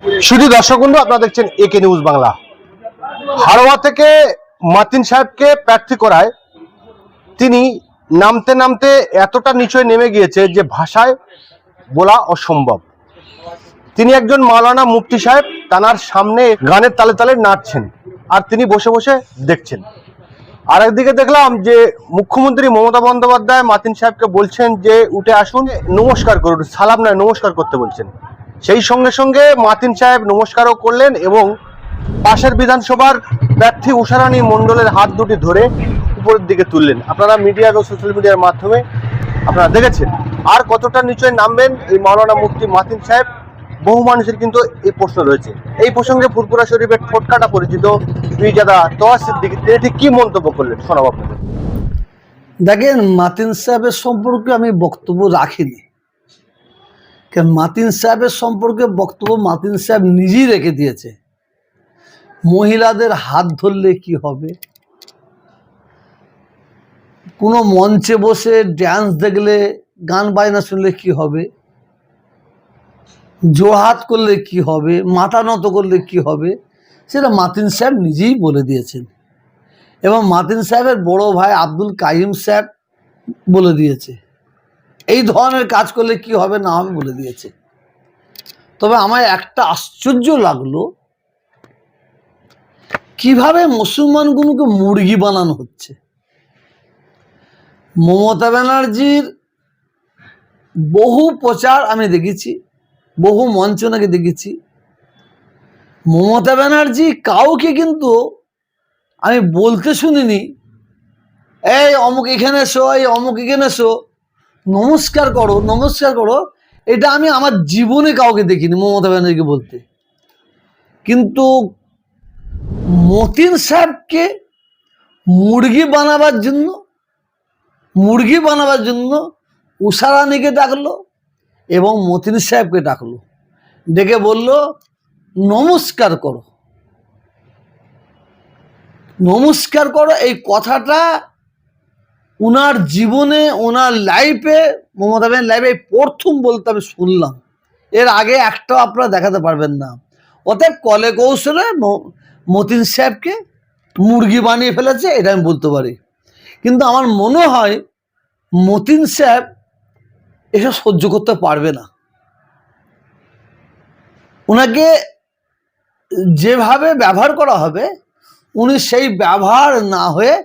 শুধু দর্শক বন্ধু, আপনারা দেখছেন একে নিউজ বাংলা। হাড়োয়া থেকে মাতিন সাহেবকে প্রার্থী করায় তিনি নামতে নামতে এতটা নিচে নেমে গিয়েছে যে ভাষায় বলা অসম্ভব। তিনি একজন মাওলানা মুফতি সাহেব, তানার সামনে গানের তালে তালে নাচছেন আর তিনি বসে বসে দেখছেন। আর একদিকে দেখলাম যে মুখ্যমন্ত্রী মমতা বন্দ্যোপাধ্যায় মাতিন সাহেবকে বলছেন যে উঠে আসুন, নমস্কার করুন, সালাম নয় নমস্কার করতে বলছেন। সেই সঙ্গে সঙ্গে মাতিন সাহেব নমস্কারও করলেন এবং পাশের বিধানসভার প্রার্থী উষারানী মণ্ডলের হাত দুটি ধরে উপরের দিকে তুললেন। আপনারা মিডিয়া এবং সোশ্যাল মিডিয়ার মাধ্যমে আপনারা দেখেছেন। আর কতটা নিচে নামবেন এই মাওলানা মুফতি মাতিন সাহেব, বহু মানুষের কিন্তু এই প্রশ্ন রয়েছে। এই প্রসঙ্গে ফুরফুরা শরীফের ঠোঁটকাটা পরিচিত পীরজাদা তোহা সিদ্দিকী তিনি ঠিক কি মন্তব্য করলেন শোনাব আপনাদের। দেখেন, মাতিন সাহেবের সম্পর্কে আমি বক্তব্য রাখিনি, কারণ মাতিন সাহেবের সম্পর্কে বক্তব্য মাতিন সাহেব নিজেই রেখে দিয়েছে। মহিলাদের হাত ধরলে কি হবে, কোনো মঞ্চে বসে ড্যান্স দেখলে, গান বাজনা শুনলে কি হবে, জোহাত করলে কি হবে, মাথা নত করলে কি হবে, সেটা মাতিন সাহেব নিজেই বলে দিয়েছেন। এবং মাতিন সাহেবের বড় ভাই আব্দুল কাইম সাহেব বলে দিয়েছে এই ধরনের কাজ করলে কি হবে না হবে বলে দিয়েছে। তবে আমার একটা আশ্চর্য লাগলো, কিভাবে মুসলমানগুলোকে মুরগি বানানো হচ্ছে। মমতা ব্যানার্জির বহু প্রচার আমি দেখেছি, বহু মঞ্চ নাকি দেখেছি। মমতা ব্যানার্জি কাউকে কিন্তু আমি বলতে শুনিনি এই অমুক এখানে এসো, এই অমুক এখানে এসো, নমস্কার করো নমস্কার করো। এটা আমি আমার জীবনে কাউকে দেখিনি মমতা ব্যানার্জিকে বলতে। কিন্তু মতিন সাহেবকে মুরগি বানাবার জন্য উষারানীকে ডাকলো এবং মতিন সাহেবকে ডাকলো, ডেকে বলল নমস্কার করো নমস্কার করো। এই কথাটা ওনার জীবনে, ওনার লাইফে, মমতা ব্যানার্জির লাইফে প্রথম বলতে আমি শুনলাম। এর আগে একটাও আপনারা দেখাতে পারবেন না। অতএব কলে কৌশলে মতিন সাহেবকে মুরগি বানিয়ে ফেলেছে, এটা আমি বলতে পারি। কিন্তু আমার মনে হয় মতিন সাহেব এসব সহ্য করতে পারবে না। ওনাকে যেভাবে ব্যবহার করা হবে উনি সেই ব্যবহার না হয়ে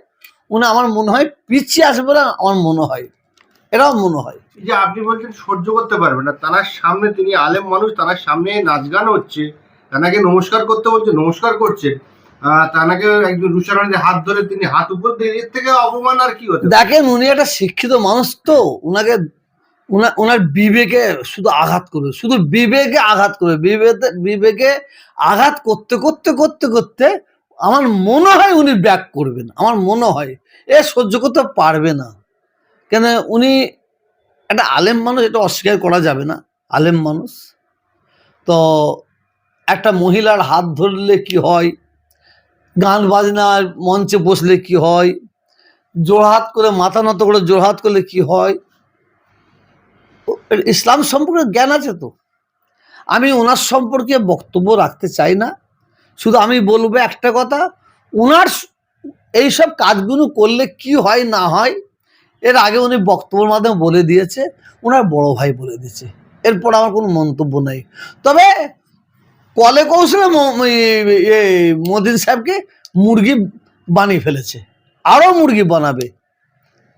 উনি আমার মনে হয় পিছিয়ে আসবে বলে আমার মনে হয়, এটাও মনে হয়। যে আপনি বলছেন সহ্য করতে পারবেন না, তার সামনে তিনি আলেম মানুষ, তার সামনে নাচ গান হচ্ছে, তাকে নমস্কার করতে বলছে, নমস্কার করছে, তাকে একজন উষারানীর হাত ধরে তিনি হাত উপর দিয়ে, এর থেকে অপমান আর কি হতে। দেখেন, উনি একটা শিক্ষিত মানুষ, তো ওনাকে ওনার বিবেকে শুধু আঘাত করবে, শুধু বিবেকে আঘাত করবে, বিবেকে আঘাত করতে করতে করতে করতে আমার মনে হয় উনি ব্যাক করবেন। আমার মনে হয় এ সহ্য করতে পারবে না। কেন, উনি একটা আলেম মানুষ, এটা অস্বীকার করা যাবে না, আলেম মানুষ। তো একটা মহিলার হাত ধরলে কি হয়, গান বাজনার মঞ্চে বসলে কি হয়, জোড়হাত করে মাথা নত করে জোড়হাত করলে কি হয়, ইসলাম সম্পর্কে জ্ঞান আছে তো। আমি ওনার সম্পর্কে বক্তব্য রাখতে চাই না, শুধু আমি বলবো একটা কথা, ওনার এইসব কাজগুলো করলে কি হয় না হয় এর আগে উনি বক্তব্যের মাধ্যমে বলে দিয়েছে, ওনার বড় ভাই বলে দিয়েছে। এরপর আমার কোনো মন্তব্য নেই। তবে কলে কৌশলে মোদিন সাহেবকে মুরগি বানিয়ে ফেলেছে, আরও মুরগি বানাবে।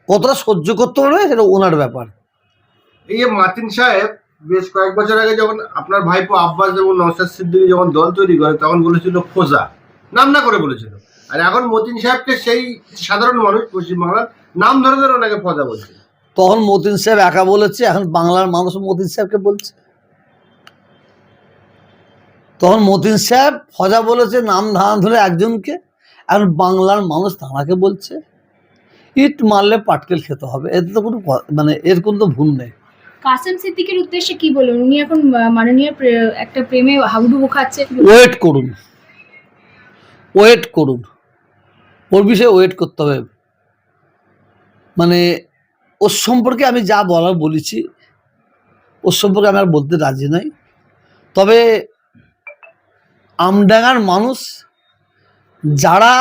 কতটা সহ্য করতে পারবে সেটা ওনার ব্যাপার। এই যে মাতিন সাহেব বেশ কয়েক বছর আগে যখন আপনার ভাইপো আব্বাস এবং নওশাদ সিদ্দিকী যখন দল তৈরি করে তখন বলেছিল খোঁজা, নাম না করে বলেছিল। আর এখন মতিন সাহেবকে সেই সাধারণ মানুষ পশ্চিমবাংলার নাম ধরে ধরে ওনাকে ফজা বলছে। তখন মতিন সাহেব একা বলেছে, এখন বাংলার মানুষ মতিন সাহেবকে বলছে। তখন মতিন সাহেব ফজা বলেছে নাম ধারণ ধরে একজনকে, এখন বাংলার মানুষ তাঁকে বলছে। ইট মারলে পাটকেল খেতে হবে, এতে তো কোনো মানে এর কোনো তো ভুল নেই। কাসেম সিদ্দিকের উদ্দেশ্যে কি বলুন? উনি এখন মাননীয় একটা প্রেমে হাবুডুবু খাচ্ছে। ওয়েট করুন, ওর বিষয়ে ওয়েট করতে হবে। মানে ওর সম্পর্কে আমি যা বলার বলেছি, ওর সম্পর্কে আমি আর বলতে রাজি নাই। তবে আমডাঙ্গার মানুষ যারা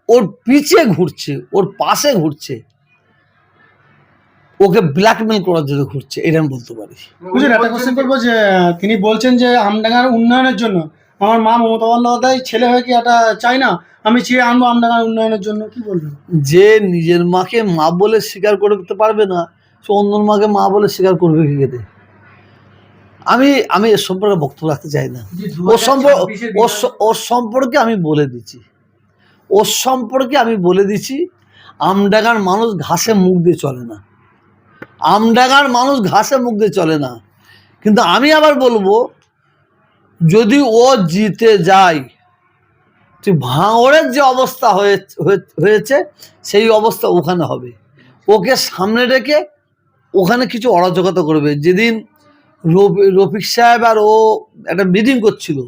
ওর পিছে ঘুরছে, ওর পাশে ঘুরছে, ওকে ব্ল্যাকমেল করার জন্য ঘুরছে, এটা আমি বলতে পারি। বুঝলেন, একটা কোশ্চেন করবো যে তিনি বলছেন যে আমডাঙ্গার উন্নয়নের জন্য আমার মা মমতা বন্দ্যোপাধ্যায় ছেলে হয়ে কি এটা চাই না, আমি চেয়ে আনবো আমডাঙ্গার উন্নয়নের জন্য, কি বলবেন? যে নিজের মাকে মা বলে স্বীকার করতে পারবে না, সে অন্য মাকে মা বলে স্বীকার করবে কি করে? আমি এর সম্পর্কে বক্তব্য রাখতে চাই না। ওর সম্পর্কে আমি বলে দিচ্ছি, আমডাঙ্গার মানুষ ঘাসে মুখ দিয়ে চলে না, আমডাঙ্গার মানুষ ঘাসে মুখ দিয়ে চলে না। কিন্তু আমি আবার বলবো, যদি ও জিতে যায়, ভাঙড়ের যে অবস্থা হয়েছে সেই অবস্থা ওখানে হবে। ওকে সামনে রেখে ওখানে কিছু অরাজকতা করবে। যেদিন রফিক সাহেব আর ও একটা মিটিং করছিল,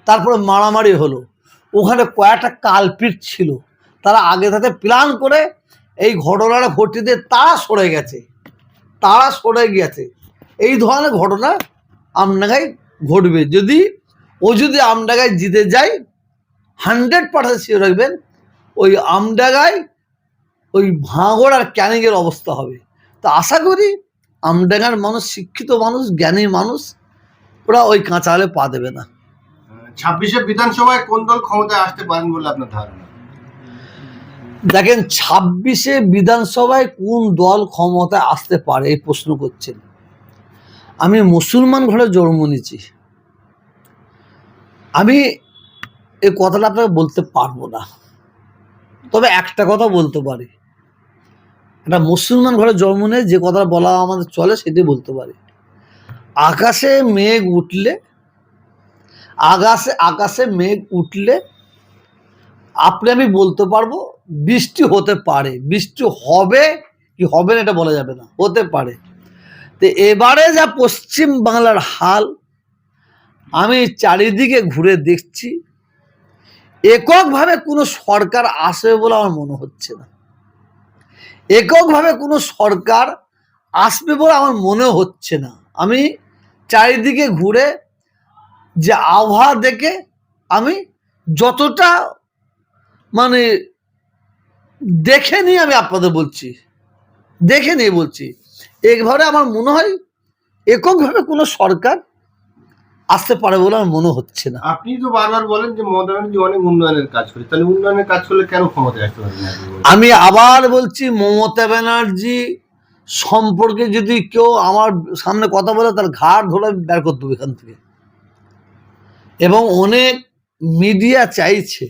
তারপরে মারামারি হলো, ওখানে কয়েকটা কালপিট ছিল, তারা আগে থেকে প্ল্যান করে এই ঘটনাটা ঘটিয়ে দিয়ে তারা সরে গেছে। এই ধরনের ঘটনা আমডাঙ্গায় ঘটবে। যদি আমডাঙ্গায় জিতে যায়, 100% শিওর রাখবেন, ওই আমডাঙ্গায় ওই ভাঙড় আর ক্যানিংয়ের অবস্থা হবে। তো আশা করি আমডাঙ্গার মানুষ শিক্ষিত মানুষ, জ্ঞানী মানুষ, ওরা ওই কাঁচালে পা দেবে না। 26শে বিধানসভায় কোন দল ক্ষমতায় আসতে পারেন বলে আপনার ধারণা? দেখেন, 26শে বিধানসভায় কোন দল ক্ষমতায় আসতে পারে এই প্রশ্ন করছেন। আমি মুসলমান ঘরে জন্ম নিয়েছি, আমি এই কথাটা আপনাকে বলতে পারবো না, তবে একটা কথা বলতে পারি, একটা মুসলমান ঘরে জন্ম নিয়ে যে কথা বলা আমাদের চলে সেটাই বলতে পারি। আকাশে মেঘ উঠলে আমি বলতে পারবো বৃষ্টি হতে পারে, বৃষ্টি হবে কি হবে না এটা বলা যাবে না, হতে পারে। তো এবারে যা পশ্চিম বাংলার হাল, আমি চারিদিকে ঘুরে দেখছি, এককভাবে কোনো সরকার আসবে বলে আমার মনে হচ্ছে না, এককভাবে কোনো সরকার আসবে বলে আমার মনে হচ্ছে না। আমি চারিদিকে ঘুরে যে আবহাওয়া দেখে আমি যতটা মানে দেখে নিয়ে আমি আপনাদের বলছি, একভাবে আমার মনে হয় এককভাবে কোনো সরকার আসতে পারে বলে আমার মনে হচ্ছে না। আপনি তো বারবার বলেন যে মমতা ব্যানার্জি অনেক উন্নয়নের কাজ করে, তাহলে উন্নয়নের কাজ করলে কেন ক্ষমতায় আসতে পারবেন না? আমি আবার বলছি, মমতা ব্যানার্জি সম্পর্কে যদি কেউ আমার সামনে কথা বলে, তার ঘাড় ধরে বের করতে হবে এখান থেকে। এবং অনেক মিডিয়া চাইছে,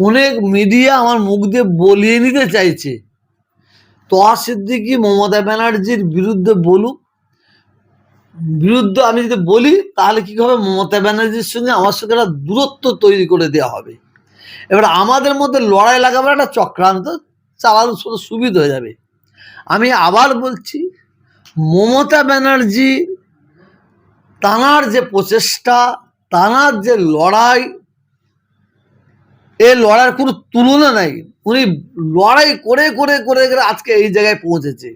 অনেক মিডিয়া আমার মুখ দিয়ে বলিয়ে নিতে চাইছে, তোহা সিদ্দিকী মমতা ব্যানার্জির বিরুদ্ধে বলুক, আমি যদি বলি তাহলে কি হবে, মমতা ব্যানার্জির সঙ্গে আমার সঙ্গে একটা দূরত্ব তৈরি করে দেওয়া হবে। এবার আমাদের মধ্যে লড়াই লাগাবার একটা চক্রান্ত চালানো সুবিধা হয়ে যাবে। আমি আবার বলছি, মমতা ব্যানার্জি তানার যে প্রচেষ্টা, তানার যে লড়াই, এই লড়াইয়ের কোনো তুলনা নাই। উনি লড়াই করে করে করে আজকে এই জায়গায় পৌঁছেছে।